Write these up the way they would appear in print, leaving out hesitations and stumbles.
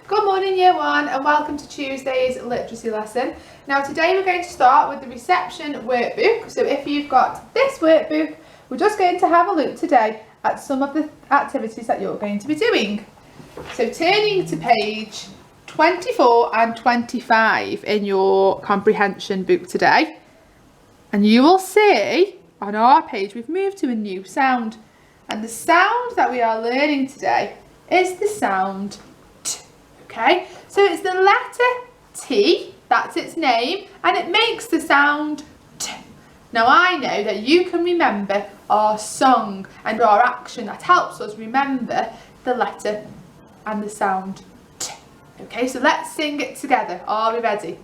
Good morning Year 1 and welcome to Tuesday's literacy lesson. Now today we're going to start with the reception workbook. So if you've got this workbook, we're just going to have a look today at some of the activities that you're going to be doing. So turning to page 24 and 25 in your comprehension book today, and you will see on our page we've moved to a new sound, and the sound that we are learning today is the sound T. Okay, so it's the letter T, that's its name, and it makes the sound T. Now I know that you can remember our song and our action that helps us remember the letter and the sound T. Okay, so let's sing it together. Are we ready?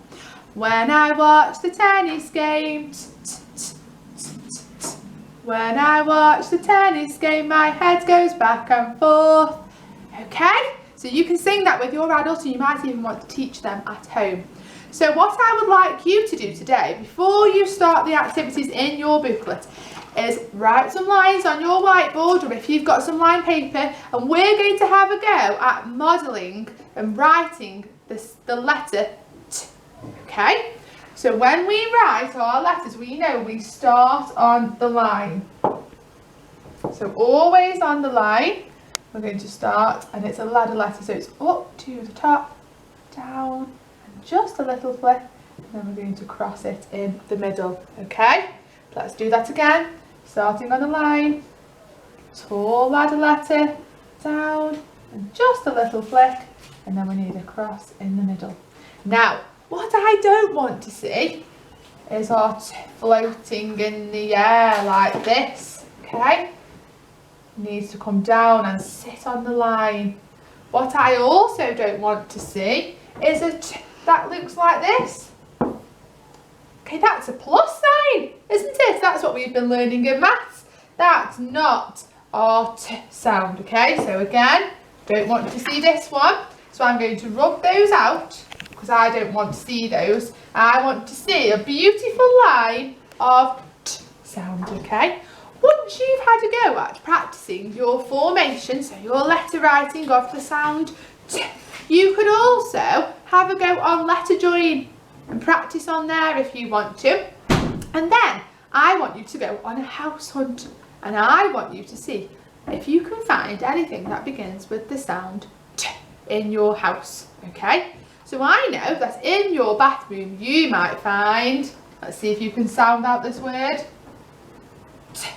When I watch the tennis game, t, t, t, t, t, t. When I watch the tennis game, my head goes back and forth. Okay, so you can sing that with your adults, and you might even want to teach them at home. So what I would like you to do today, before you start the activities in your booklet, is write some lines on your whiteboard, or if you've got some line paper, and we're going to have a go at modelling and writing the letter T. Okay, so when we write our letters, we know we start on the line. So always on the line, we're going to start, and it's a ladder letter, so it's up to the top, down, and just a little flip, and then we're going to cross it in the middle. Okay, let's do that again. Starting on the line, tall ladder letter, down, and just a little flick, and then we need a cross in the middle. Now, what I don't want to see is our T floating in the air like this, okay? It needs to come down and sit on the line. What I also don't want to see is a T that looks like this. Okay, that's a plus sign, isn't it? That's what we've been learning in maths. That's not our T sound, okay? So again, don't want to see this one. So I'm going to rub those out, because I don't want to see those. I want to see a beautiful line of T sound, okay? Once you've had a go at practicing your formation, so your letter writing of the sound T, you could also have a go on letter join and practice on there if you want to. And then I want you to go on a house hunt, and I want you to see if you can find anything that begins with the sound T in your house, okay? So I know that in your bathroom you might find, let's see if you can sound out this word, T.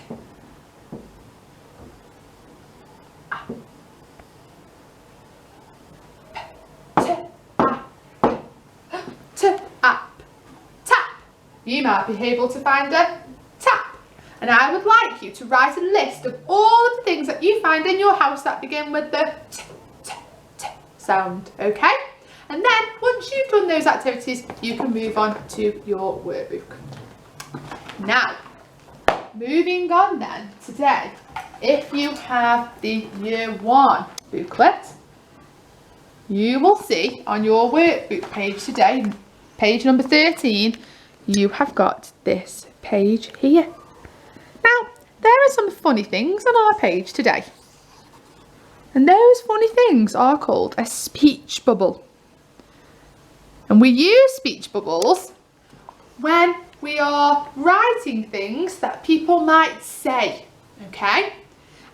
Ah. P. T. Ah. T. Up. Tap. You might be able to find a tap. And I would like you to write a list of all of the things that you find in your house that begin with the T, T, T sound, okay? And then, once you've done those activities, you can move on to your workbook. Now, moving on then, today, if you have the Year 1 booklet, you will see on your workbook page today, page number 13, you have got this page here. Now, there are some funny things on our page today. And those funny things are called a speech bubble. And we use speech bubbles when we are writing things that people might say, okay?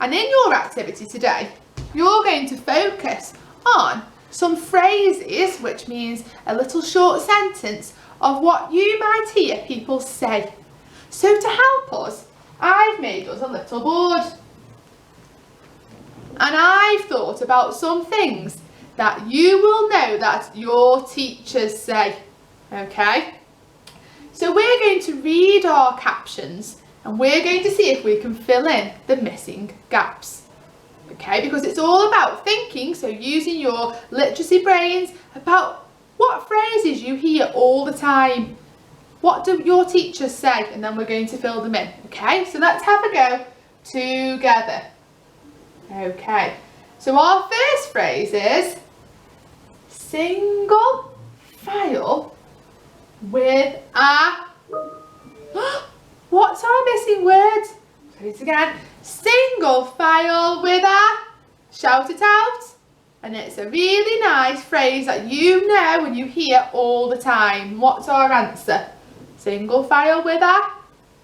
And in your activity today, you're going to focus on some phrases, which means a little short sentence of what you might hear people say. So to help us, I've made us a little board. And I've thought about some things that you will know that your teachers say, okay? So we're going to read our captions, and we're going to see if we can fill in the missing gaps, okay? Because it's all about thinking, so using your literacy brains about what phrases you hear all the time. What do your teachers say? And then we're going to fill them in, okay? So let's have a go together. Okay, so our first phrase is single file with a... What's our missing word? Say it again. Single file with a... Shout it out. And it's a really nice phrase that you know and you hear all the time. What's our answer? Single file with a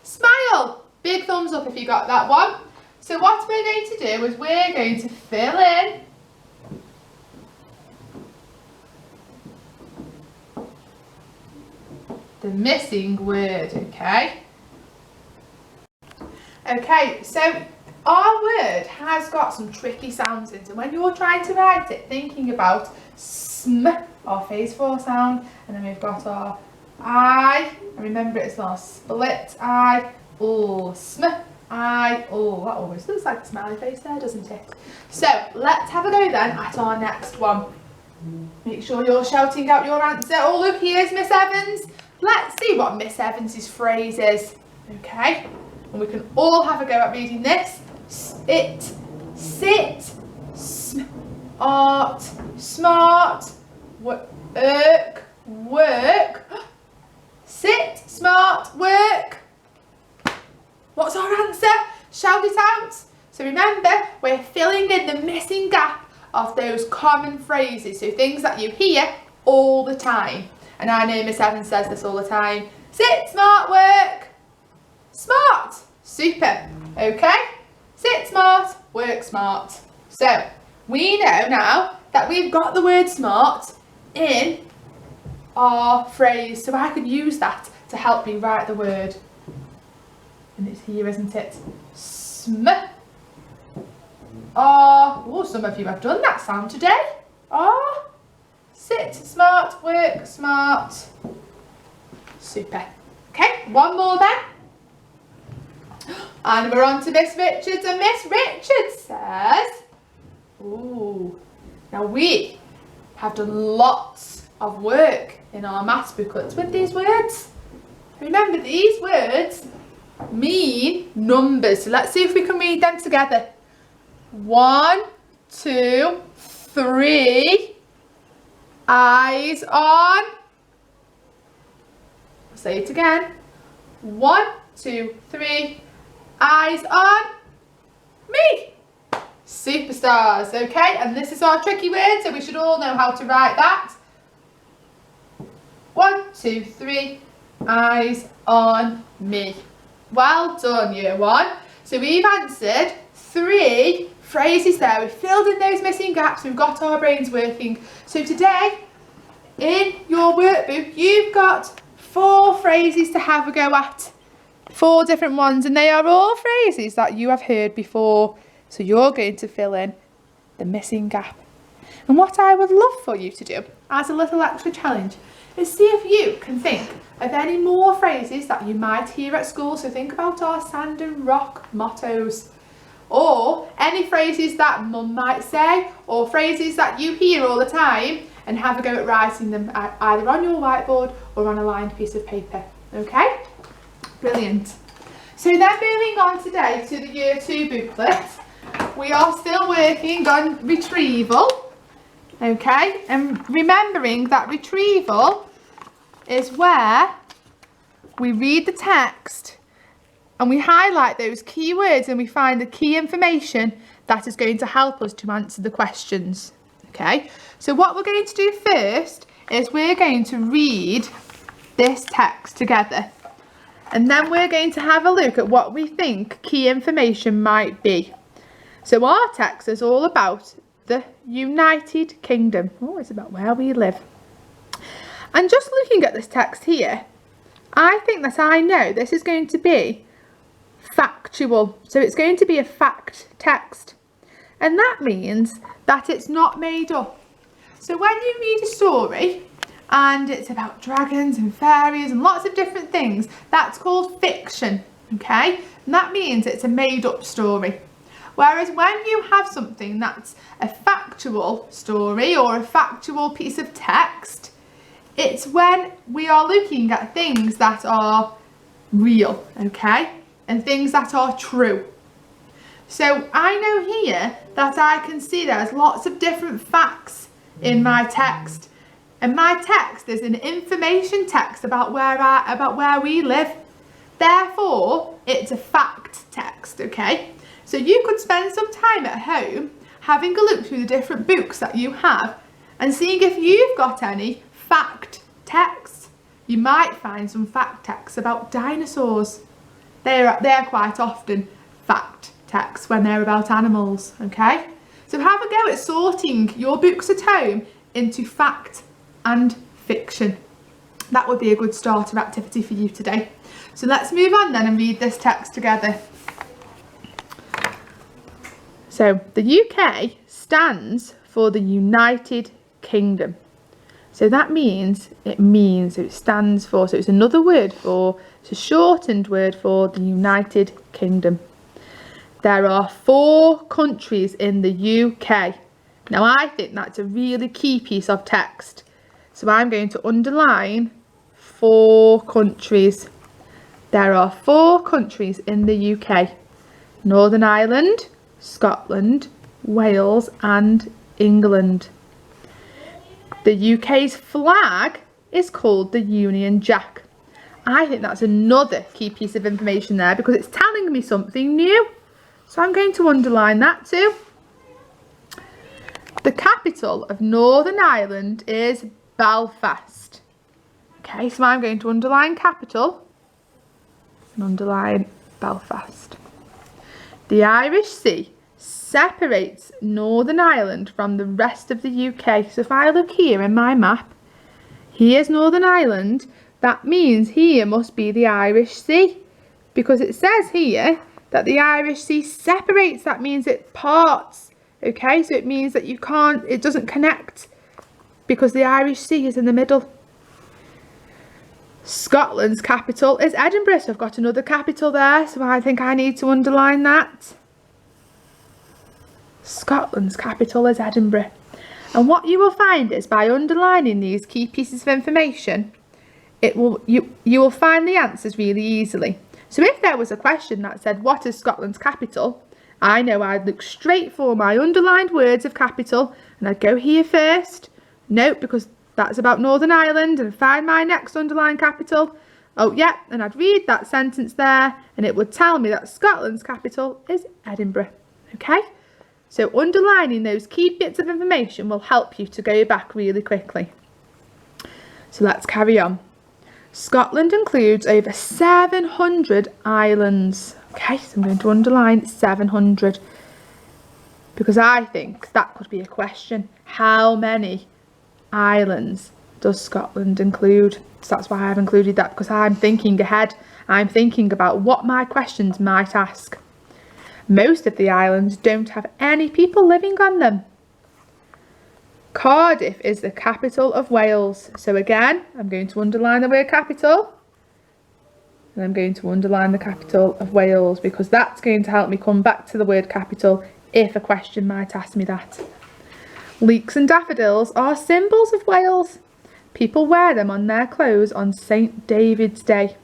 smile. Big thumbs up if you got that one. So what we're going to do is we're going to fill in the missing word, okay? Okay, so our word has got some tricky sounds in it. So when you're trying to write it, thinking about sm, our phase 4 sound, and then we've got our I, and remember it's our split I, oh, sm, I, oh, that always looks like a smiley face there, doesn't it? So let's have a go then at our next one. Make sure you're shouting out your answer. Oh look, here's Miss Evans. Let's see what Miss Evans' phrase is, okay? And we can all have a go at reading this. It, sit, smart, smart, work, work. Sit, smart, work. What's our answer? Shout it out. So remember, we're filling in the missing gap of those common phrases. So things that you hear all the time. And I know Miss Evans says this all the time. Sit, smart, work. Smart. Super. Okay. Sit smart, work smart. So we know now that we've got the word smart in our phrase. So I could use that to help me write the word. And it's here, isn't it? Sm. Oh, some of you have done that sound today. Ah. Sit smart, work smart. Super. Okay, one more then. And we're on to Miss Richards, and Miss Richards says, ooh, now we have done lots of work in our maths booklets with these words. Remember, these words mean numbers. So let's see if we can read them together. 1, 2, 3. Eyes on. I'll say it again. 1, 2, 3. Eyes on me. Superstars, okay? And this is our tricky word, so we should all know how to write that. 1, 2, 3. Eyes on me. Well done, year 1. So we've answered 3 phrases there. We've filled in those missing gaps. We've got our brains working. So today, in your workbook, you've got 4 phrases to have a go at. 4 different ones, and they are all phrases that you have heard before. So you're going to fill in the missing gap. And what I would love for you to do as a little extra challenge is see if you can think of any more phrases that you might hear at school. So think about our Sand and Rock mottos, or any phrases that mum might say, or phrases that you hear all the time, and have a go at writing them either on your whiteboard or on a lined piece of paper. Okay? Brilliant. So then moving on today to the year 2 booklet, we are still working on retrieval. Okay? And remembering that retrieval is where we read the text and we highlight those key words and we find the key information that is going to help us to answer the questions. Okay, so what we're going to do first is we're going to read this text together, and then we're going to have a look at what we think key information might be. So our text is all about the United Kingdom. Oh, it's about where we live. And just looking at this text here, I think that I know this is going to be factual. So it's going to be a fact text. And that means that it's not made up. So when you read a story and it's about dragons and fairies and lots of different things, that's called fiction, okay? And that means it's a made up story. Whereas when you have something that's a factual story or a factual piece of text, it's when we are looking at things that are real, okay? And things that are true. So I know here that I can see there's lots of different facts in my text. And my text is an information text about where we live. Therefore, it's a fact text, okay? So you could spend some time at home having a look through the different books that you have and seeing if you've got any fact texts. You might find some fact texts about dinosaurs. They're quite often fact texts when they're about animals, okay? So have a go at sorting your books at home into fact and fiction. That would be a good starter activity for you today. So let's move on then and read this text together. So the UK stands for the United Kingdom. So that means, so it stands for, so it's another word for, it's a shortened word for the United Kingdom. There are 4 countries in the UK. Now I think that's a really key piece of text. So I'm going to underline 4 countries. There are 4 countries in the UK. Northern Ireland, Scotland, Wales and England. The UK's flag is called the Union Jack. I think that's another key piece of information there because it's telling me something new. So I'm going to underline that too. The capital of Northern Ireland is Belfast. Okay, so I'm going to underline capital and underline Belfast. The Irish Sea separates Northern Ireland from the rest of the UK. So if I look here in my map, here's Northern Ireland. That means here must be the Irish Sea because it says here that the Irish Sea separates. That means it parts. Okay, so it means that it doesn't connect because the Irish Sea is in the middle. Scotland's capital is Edinburgh. So I've got another capital there. So I think I need to underline that. Scotland's capital is Edinburgh. And what you will find is by underlining these key pieces of information, you will find the answers really easily. So if there was a question that said, what is Scotland's capital? I know I'd look straight for my underlined words of capital and I'd go here first. Nope, because that's about Northern Ireland, and find my next underlined capital. Oh yeah, and I'd read that sentence there and it would tell me that Scotland's capital is Edinburgh. Okay? So underlining those key bits of information will help you to go back really quickly. So let's carry on. Scotland includes over 700 islands. Okay, so I'm going to underline 700 because I think that could be a question. How many islands does Scotland include? So that's why I've included that, because I'm thinking ahead. I'm thinking about what my questions might ask. Most of the islands don't have any people living on them. Cardiff is the capital of Wales. So again, I'm going to underline the word capital. And I'm going to underline the capital of Wales because that's going to help me come back to the word capital if a question might ask me that. Leeks and daffodils are symbols of Wales. People wear them on their clothes on St. David's Day.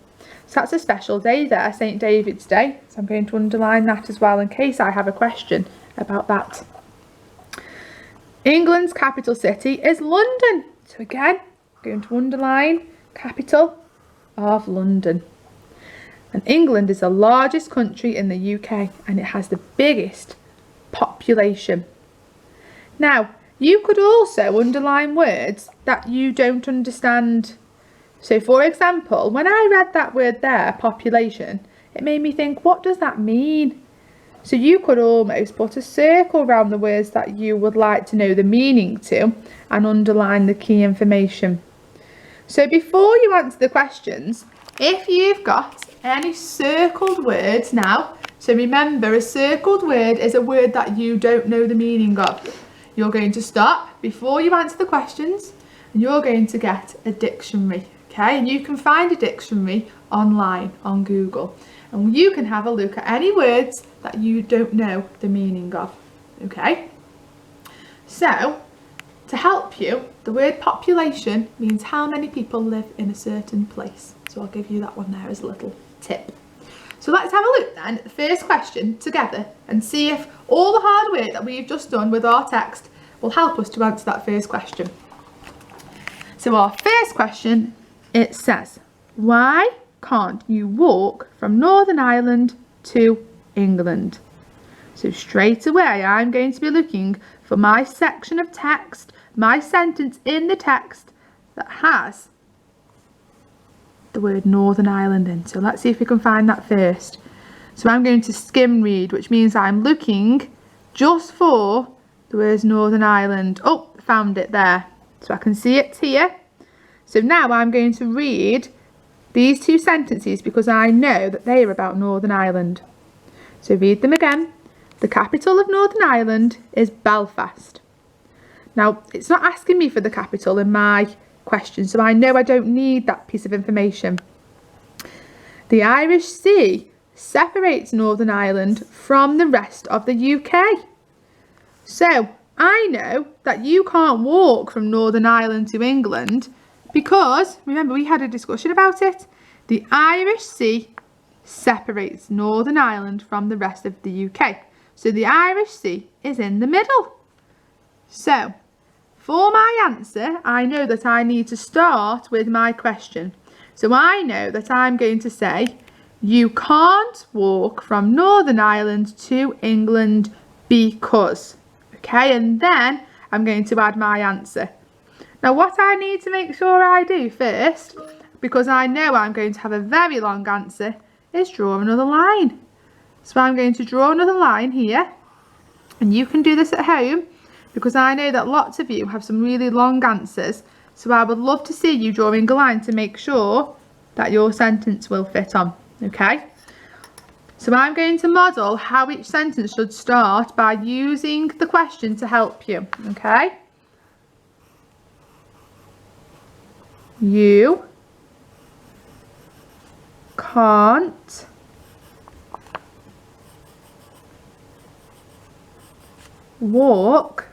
So that's a special day there, St. David's Day. So I'm going to underline that as well in case I have a question about that. England's capital city is London. So again, I'm going to underline capital of London. And England is the largest country in the UK and it has the biggest population. Now, you could also underline words that you don't understand. So for example, when I read that word there, population, it made me think, what does that mean? So you could almost put a circle around the words that you would like to know the meaning to and underline the key information. So before you answer the questions, if you've got any circled words now, so remember a circled word is a word that you don't know the meaning of. You're going to stop before you answer the questions and you're going to get a dictionary. Okay, and you can find a dictionary online on Google and you can have a look at any words that you don't know the meaning of. Okay, so to help you, the word population means how many people live in a certain place. So I'll give you that one there as a little tip. So let's have a look then at the first question together and see if all the hard work that we've just done with our text will help us to answer that first question. So our first question, it says, why can't you walk from Northern Ireland to England? So straight away I'm going to be looking for my section of text, my sentence in the text that has the word Northern Ireland in. So let's see if we can find that first. So I'm going to skim read, which means I'm looking just for the words Northern Ireland. Oh, found it there. So I can see it here. So now I'm going to read these two sentences because I know that they are about Northern Ireland. So read them again. The capital of Northern Ireland is Belfast. Now, it's not asking me for the capital in my question, so I know I don't need that piece of information. The Irish Sea separates Northern Ireland from the rest of the UK. So I know that you can't walk from Northern Ireland to England because, remember, we had a discussion about it. The Irish Sea separates Northern Ireland from the rest of the UK. So the Irish Sea is in the middle. So for my answer, I know that I need to start with my question. So I know that I'm going to say, you can't walk from Northern Ireland to England because. Okay, and then I'm going to add my answer. Now what I need to make sure I do first, because I know I'm going to have a very long answer, is draw another line. So I'm going to draw another line here, and you can do this at home because I know that lots of you have some really long answers. So I would love to see you drawing a line to make sure that your sentence will fit on. Okay, so I'm going to model how each sentence should start by using the question to help you. Okay, you can't walk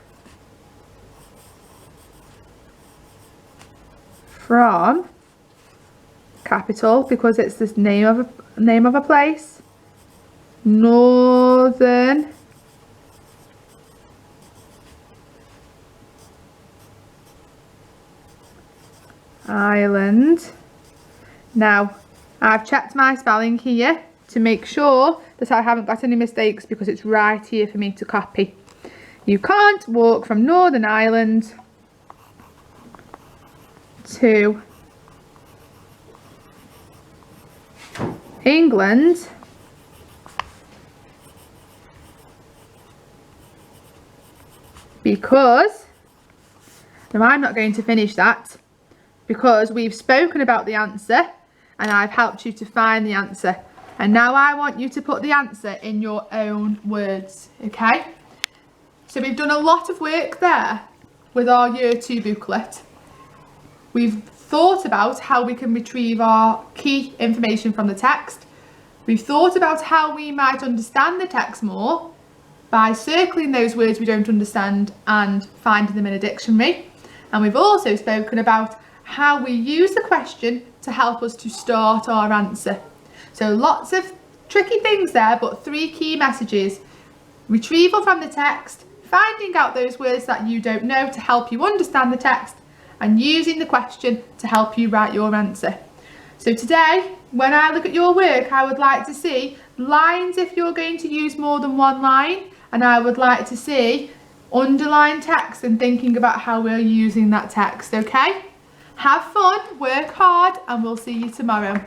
from, capital because it's the name of a place, Northern Ireland. Now I've checked my spelling here to make sure that I haven't got any mistakes because it's right here for me to copy. You can't walk from Northern Ireland to England because, now I'm not going to finish that because we've spoken about the answer and I've helped you to find the answer, and now I want you to put the answer in your own words. Okay, so we've done a lot of work there with our Year 2 booklet. We've thought about how we can retrieve our key information from the text. We've thought about how we might understand the text more by circling those words we don't understand and finding them in a dictionary. And we've also spoken about how we use the question to help us to start our answer. So lots of tricky things there, but 3 key messages: retrieval from the text, finding out those words that you don't know to help you understand the text, and using the question to help you write your answer. So today, when I look at your work, I would like to see lines if you're going to use more than one line, and I would like to see underlined text and thinking about how we're using that text. Okay? Have fun, work hard, and we'll see you tomorrow.